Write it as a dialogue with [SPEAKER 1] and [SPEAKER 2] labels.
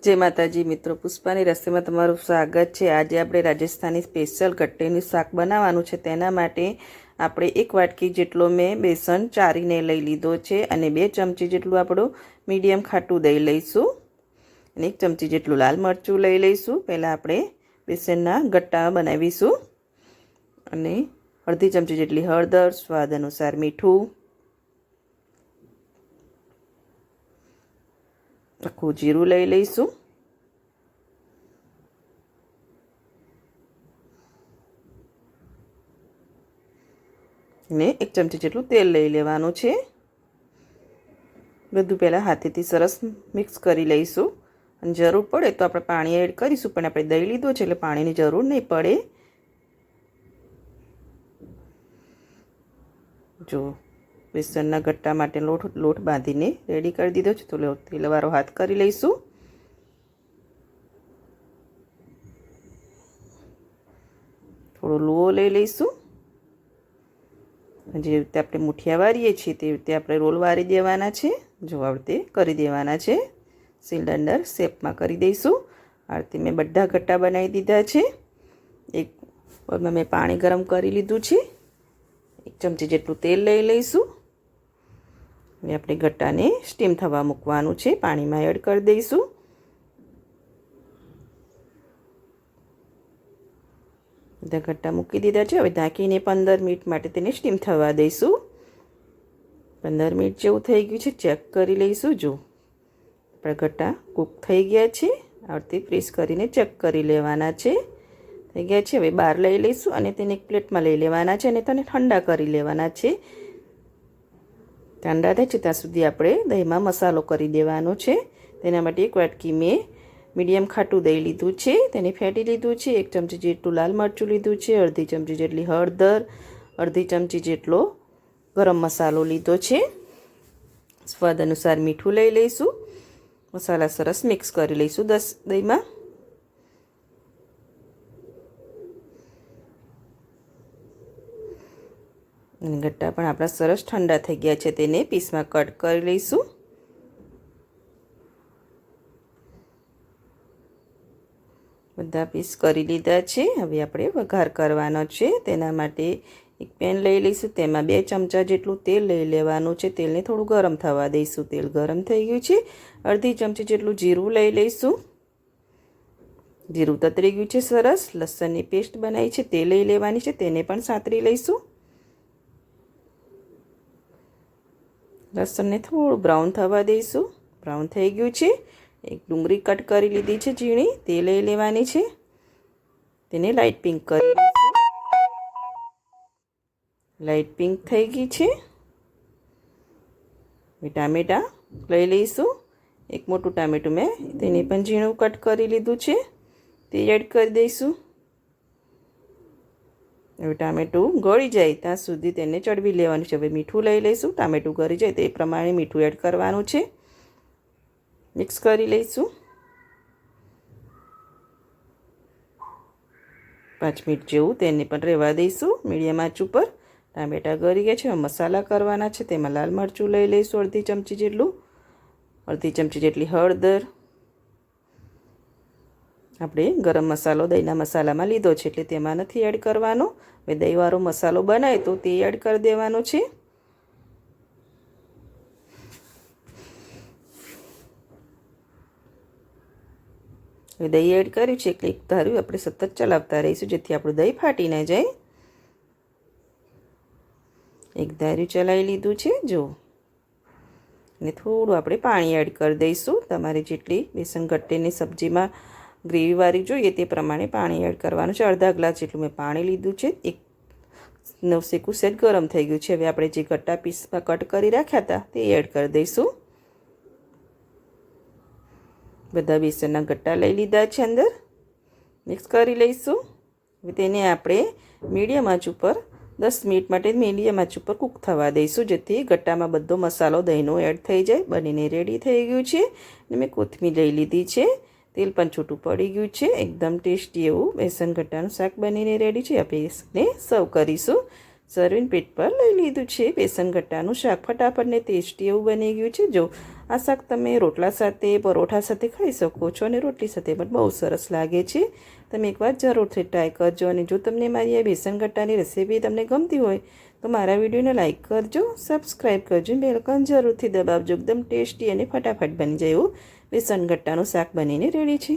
[SPEAKER 1] जय माताजी मित्रों, पुष्पानी रस्ते में तमारुं स्वागत है। आज આપણે રાજસ્થાની સ્પેશિયલ ગટ્ટેનું શાક બનાવવાનું છે। તેના માટે આપણે 1 વાટકી જેટલો મેં બેસન ચારીને લઈ લીધો છે અને 2 ચમચી જેટલું આપણું મીડિયમ ખાટું દહીં લઈશું અને 1 ચમચી જેટલું લાલ મરચું લઈ લઈશું। પહેલા આપણે બેસનના ગટ્ટા બનાવીશું અને અડધી ચમચી જેટલી હળદર, સ્વાદ અનુસાર મીઠું, આખું જીરું લઈ લઈશું ને 1 ચમચી જેટલું તેલ લઈ લેવાનું છે। બધું પહેલા હાથેથી સરસ મિક્સ કરી લઈશું અને જરૂર પડે તો આપણે પાણી એડ કરીશું, પણ આપણે દહીં લીધું છે એટલે પાણીની જરૂર નહીં પડે। જો બેસનના ગટ્ટા માટે લોટ બાંધીને રેડી કરી દીધો છે, તો તેલવાળો હાથ કરી લઈશું। થોડો લોહો લઈ લઈશું। જે રીતે આપણે મુઠિયા વારીએ છીએ તે રીતે આપણે રોલ વારી દેવાના છે। જો આ રીતે કરી દેવાના છે, સિલિન્ડર શેપમાં કરી દઈશું। આ રીતે મેં બધા ગટ્ટા બનાવી દીધા છે। એક બોલમાં મેં પાણી ગરમ કરી લીધું છે। 1 ચમચી જેટલું તેલ લઈ લઈશું અને આપણે ગટ્ટાને સ્ટીમ થવા મૂકવાનું છે। પાણીમાં એડ કરી દઈશું। બધા ગટ્ટા મૂકી દીધા છે। હવે ઢાંકીને 15 મિનિટ માટે તેને સ્ટીમ થવા દઈશું। 15 મિનિટ જેવું થઈ ગયું છે, ચેક કરી લઈશું। જો આપણા ગટ્ટા કૂક થઈ ગયા છે, આ રીતે પ્રેસ કરીને ચેક કરી લેવાના છે। થઈ ગયા છે। હવે બહાર લઈ લઈશું અને તેને એક પ્લેટમાં લઈ લેવાના છે અને તેને ઠંડા કરી લેવાના છે। ઠંડા થાય છે ત્યાં સુધી આપણે દહીંમાં મસાલો કરી દેવાનો છે। તેના માટે 1 વાટકી મેં મીડિયમ ખાટું દહીં લીધું છે, તેને ફેટી લીધું છે। 1 ચમચી જેટલું લાલ મરચું લીધું છે, અડધી ચમચી જેટલી હળદર, અડધી ચમચી જેટલો ગરમ મસાલો લીધો છે, સ્વાદ અનુસાર મીઠું લઈ લઈશું। મસાલા સરસ મિક્સ કરી લઈશું દહીંમાં। ગટ્ટા પણ આપણા સરસ ઠંડા થઈ ગયા છે, તેને પીસમાં કટ કરી લઈશું। બધા પીસ કરી લીધા છે। હવે આપણે વઘાર કરવાનો છે। તેના માટે એક પેન લઈ લઈશું, તેમાં 2 ચમચા જેટલું તેલ લઈ લેવાનું છે। તેલને થોડું ગરમ થવા દઈશું। તેલ ગરમ થઈ ગયું છે। અડધી ચમચી જેટલું જીરું લઈ લઈશું। જીરું તતરી ગયું છે સરસ। લસણની પેસ્ટ બનાવી છે તે લઈ લેવાની છે, તેને પણ સાતરી લઈશું। લસણને થોડું બ્રાઉન થવા દઈશું। બ્રાઉન થઈ ગયું છે। એક ડુંગળી કટ કરી લીધી છે ઝીણી, તે લઈ લેવાની છે, તેને લાઇટ પિંક કરી લઈશું। લાઇટ પિંક થઈ ગઈ છે। ટામેટા લઈ લઈશું। એક મોટું ટામેટું મેં તેને પણ ઝીણું કટ કરી લીધું છે, તે એડ કરી દઈશું। હવે ટામેટું ગળી જાય ત્યાં સુધી તેને ચડવી લેવાનું છે। હવે મીઠું લઈ લઈશું। ટામેટું ગળી જાય તે પ્રમાણે મીઠું એડ કરવાનું છે। મિક્સ કરી લઈશું। 5 મિનિટ જેવું તેને પણ રહેવા દઈશું મીડિયમ આંચ ઉપર। ટામેટા ગળી ગયા છે। હવે મસાલા કરવાના છે। તેમાં લાલ મરચું લઈ લઈશું અડધી ચમચી જેટલું, અડધી ચમચી જેટલી હળદર, આપણે ગરમ મસાલો દહીંના મસાલામાં લીધો છે એટલે તેમાં નથી એડ કરવાનો। હવે દહીંવાળો મસાલો બનાવે તો તે એડ કરી દેવાનો છે। હવે દહીં એડ કર્યું છે એટલે એક ધારું આપણે સતત ચલાવતા રહીશું, જેથી આપણું દહીં ફાટી ન જાય। એક ધારું ચલાવી લીધું છે જો, અને થોડું આપણે પાણી એડ કરી દઈશું। તમારે જેટલી બેસન ગટ્ટેની સબ્જીમાં ગ્રેવીવાળી જોઈએ તે પ્રમાણે પાણી એડ કરવાનું છે। અડધા ગ્લાસ જેટલું મેં પાણી લીધું છે। એક નવસેકું સેજ ગરમ થઈ ગયું છે। હવે આપણે જે ગટ્ટા પીસમાં કટ કરી રાખ્યા હતા તે એડ કરી દઈશું। બધા બેસનના ગટ્ટા લઈ લીધા છે, અંદર મિક્સ કરી લઈશું। હવે તેને આપણે મીડિયમ આંચ ઉપર 10 મિનિટ માટે મીડિયમ આંચ ઉપર કૂક થવા દઈશું, જેથી ગટ્ટામાં બધો મસાલો દહીંનો એડ થઈ જાય। બનીને રેડી થઈ ગયું છે અને મેં કોથમીર લઈ લીધી છે। તેલ પણ છૂટું પડી ગયું છે। એકદમ ટેસ્ટી એવું બેસન ગટ્ટાનું શાક બનીને રેડી છે। આપણે એને સર્વ કરીશું। સર્વિંગ પ્લેટ પર લઈ લીધું છે બેસન ગટ્ટાનું શાક। ફટાફટ ને ટેસ્ટી એવું બની ગયું છે। જો આ શાક તમે રોટલા સાથે પરોઠા સાથે ખાઈ શકો છો અને રોટલી સાથે પણ બહુ સરસ લાગે છે. તમે એકવાર જરૂરથી ટ્રાય કરજો અને જો તમને મારી આ બેસન ગટ્ટાની રેસીપી તમને ગમતી હોય તો મારા વિડીયોને લાઇક કરજો, સબસ્ક્રાઈબ કરજો, બેલ આઇકન જરૂરથી દબાવજો. એકદમ ટેસ્ટી અને ફટાફટ બની જાય એવું બેસન ગટ્ટાનું શાક બનીને રેડી છે.